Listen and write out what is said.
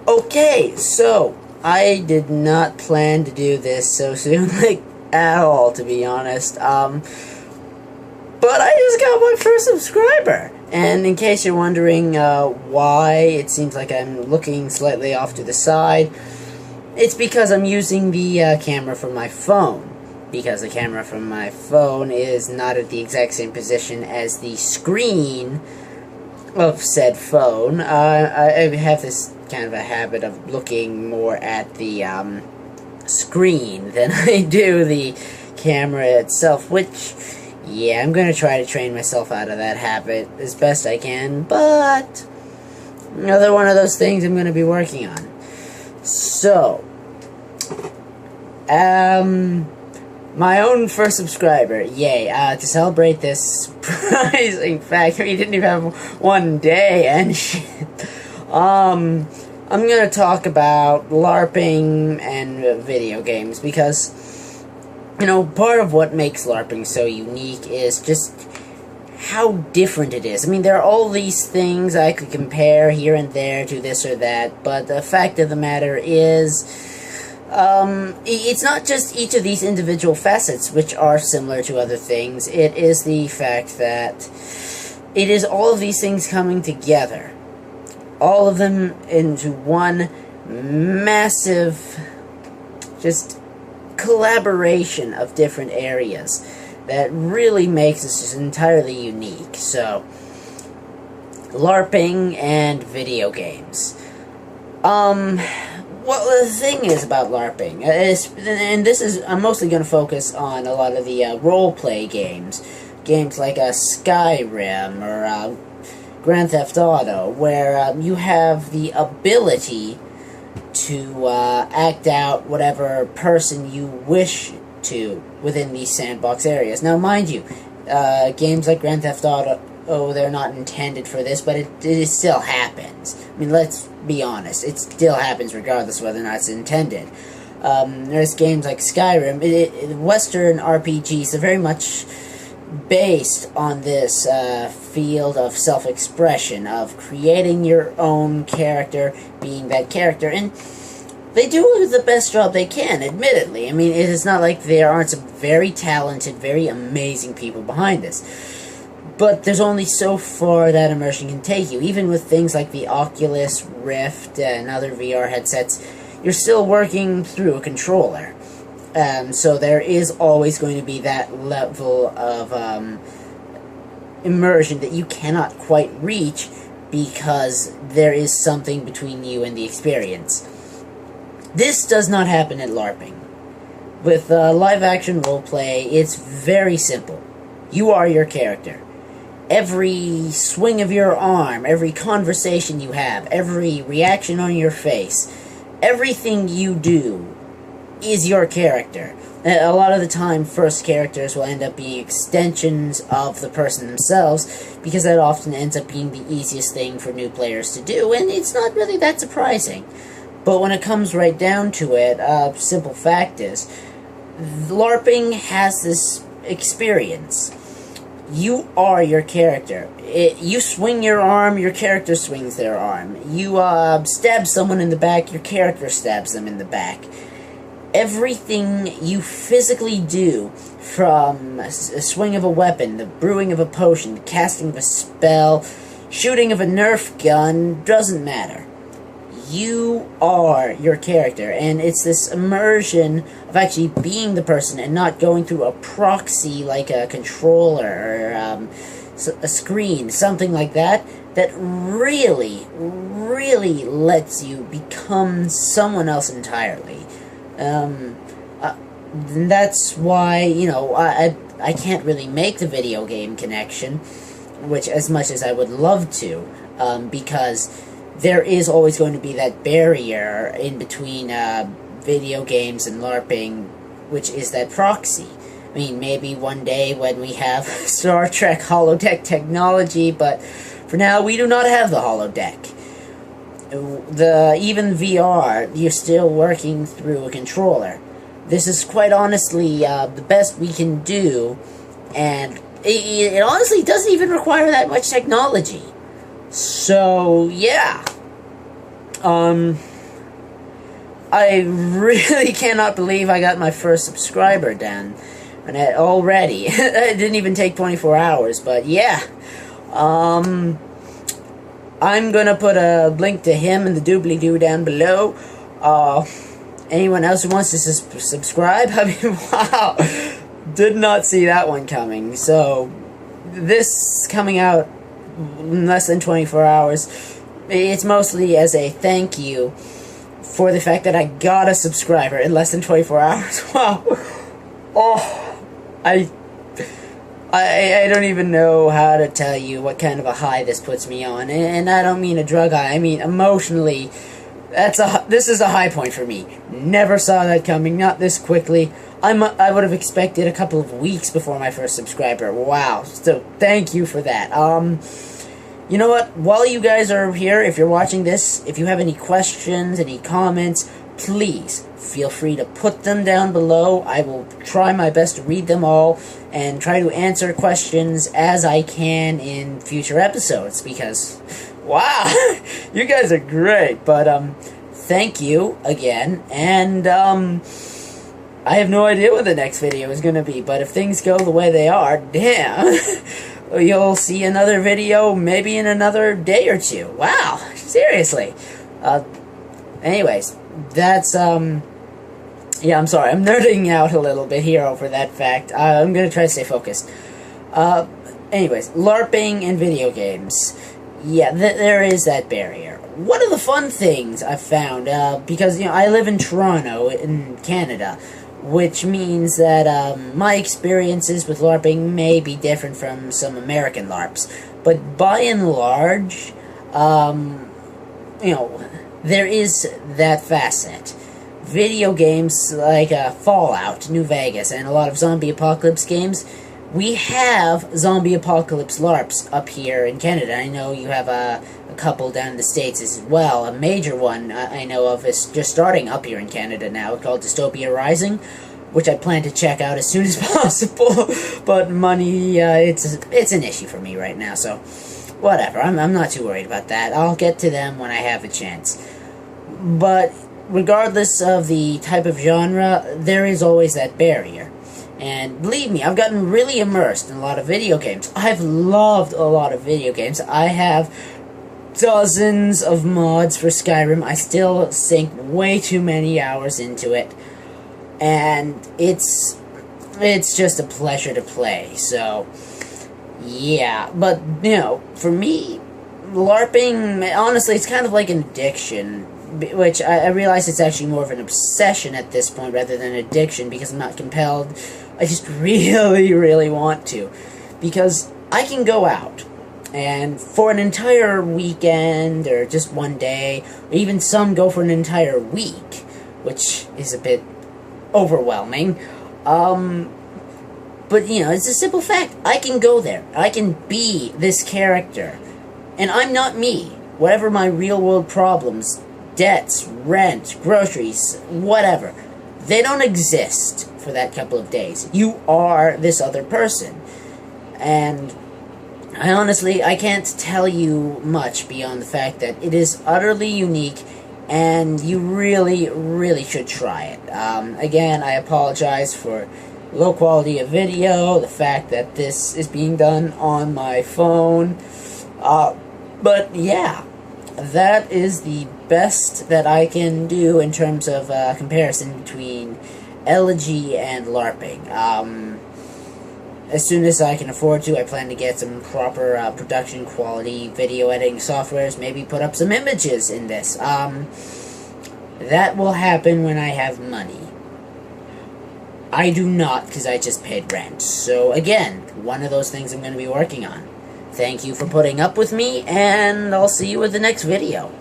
Okay, so I did not plan to do this so soon, like at all, to be honest. But I just got my first subscriber, and in case you're wondering why it seems like I'm looking slightly off to the side, it's because I'm using the camera from my phone. Because the camera from my phone is not at the exact same position as the screen of said phone. I have this kind of a habit of looking more at the screen than I do the camera itself, which, yeah, I'm going to try to train myself out of that habit as best I can, but another one of those things I'm going to be working on. So, my own first subscriber, yay, to celebrate this surprising fact, we didn't even have one day and shit, I'm gonna talk about LARPing and video games, because, you know, part of what makes LARPing so unique is just how different it is. I mean, there are all these things I could compare here and there to this or that, but the fact of the matter is, it's not just each of these individual facets which are similar to other things. It is the fact that it is all of these things coming together. All of them into one massive, just collaboration of different areas that really makes this just entirely unique. So, LARPing and video games. Well, the thing is about LARPing, and this is, I'm mostly going to focus on a lot of the role-play games. Games like Skyrim or Grand Theft Auto, where you have the ability to act out whatever person you wish to within these sandbox areas. Now, mind you, games like Grand Theft Auto, they're not intended for this, but it still happens. I mean, let's be honest, it still happens regardless of whether or not it's intended. There's games like Skyrim, Western RPGs are very much based on this field of self-expression, of creating your own character, being that character, and they do the best job they can, admittedly. I mean, it is not like there aren't some very talented, very amazing people behind this. But there's only so far that immersion can take you. Even with things like the Oculus Rift and other VR headsets, you're still working through a controller. So there is always going to be that level of immersion that you cannot quite reach because there is something between you and the experience. This does not happen at LARPing. With live-action roleplay, it's very simple. You are your character. Every swing of your arm, every conversation you have, every reaction on your face, everything you do is your character. A lot of the time, first characters will end up being extensions of the person themselves, because that often ends up being the easiest thing for new players to do, and it's not really that surprising. But when it comes right down to it, simple fact is, LARPing has this experience. You are your character. You swing your arm, your character swings their arm. You stab someone in the back, your character stabs them in the back. Everything you physically do, from a swing of a weapon, the brewing of a potion, the casting of a spell, shooting of a Nerf gun, doesn't matter. You are your character, and it's this immersion of actually being the person and not going through a proxy like a controller or a screen, something like that, that really, really lets you become someone else entirely. That's why, you know, I can't really make the video game connection, which as much as I would love to, because there is always going to be that barrier in between video games and LARPing, which is that proxy. I mean, maybe one day when we have Star Trek holodeck technology, but for now we do not have the holodeck. Even VR, you're still working through a controller. This is quite honestly the best we can do, and it honestly doesn't even require that much technology. So, yeah. I really cannot believe I got my first subscriber down and already. It didn't even take 24 hours, but yeah. I'm gonna put a link to him in the doobly-doo down below. Anyone else who wants to subscribe? I mean, wow. Did not see that one coming. So, this coming out in less than 24 hours, it's mostly as a thank you for the fact that I got a subscriber in less than 24 hours. Wow. Oh, I don't even know how to tell you what kind of a high this puts me on. And I don't mean a drug high, I mean emotionally. This is a high point for me. Never saw that coming, not this quickly. I would have expected a couple of weeks before my first subscriber. Wow. So thank you for that. You know what? While you guys are here, if you're watching this, if you have any questions, any comments, please feel free to put them down below. I will try my best to read them all and try to answer questions as I can in future episodes, because wow, you guys are great. But thank you again, and I have no idea what the next video is going to be, but if things go the way they are, damn, you'll see another video maybe in another day or two. Wow, seriously. Anyways, that's, yeah, I'm sorry, I'm nerding out a little bit here over that fact. I'm going to try to stay focused. Anyways, LARPing and video games. Yeah, there is that barrier. One of the fun things I've found, because, you know, I live in Toronto, in Canada, which means that my experiences with LARPing may be different from some American LARPs. But by and large, you know, there is that facet. Video games like Fallout, New Vegas, and a lot of zombie apocalypse games, we have zombie apocalypse LARPs up here in Canada. I know you have a couple down in the States as well. A major one I know of is just starting up here in Canada now, called Dystopia Rising, which I plan to check out as soon as possible. But money, it's an issue for me right now, so whatever. I'm not too worried about that. I'll get to them when I have a chance. But regardless of the type of genre, there is always that barrier. And believe me, I've gotten really immersed in a lot of video games. I've loved a lot of video games. I have dozens of mods for Skyrim. I still sink way too many hours into it. And it's just a pleasure to play. So, yeah. But, you know, for me, LARPing, honestly, it's kind of like an addiction. Which I realize it's actually more of an obsession at this point rather than an addiction, because I'm not compelled. I just really, really want to. Because I can go out, and for an entire weekend, or just one day, or even some go for an entire week, which is a bit overwhelming. But, you know, it's a simple fact. I can go there. I can be this character. And I'm not me. Whatever my real-world problems, debts, rent, groceries, whatever, they don't exist for that couple of days. You are this other person. And I can't tell you much beyond the fact that it is utterly unique, and you really, really should try it. Again, I apologize for low quality of video, the fact that this is being done on my phone, but yeah, that is the best that I can do in terms of comparison between Elegy and LARPing. As soon as I can afford to, I plan to get some proper production quality video editing softwares, maybe put up some images in this. That will happen when I have money. I do not, because I just paid rent. So again, one of those things I'm going to be working on. Thank you for putting up with me, and I'll see you with the next video.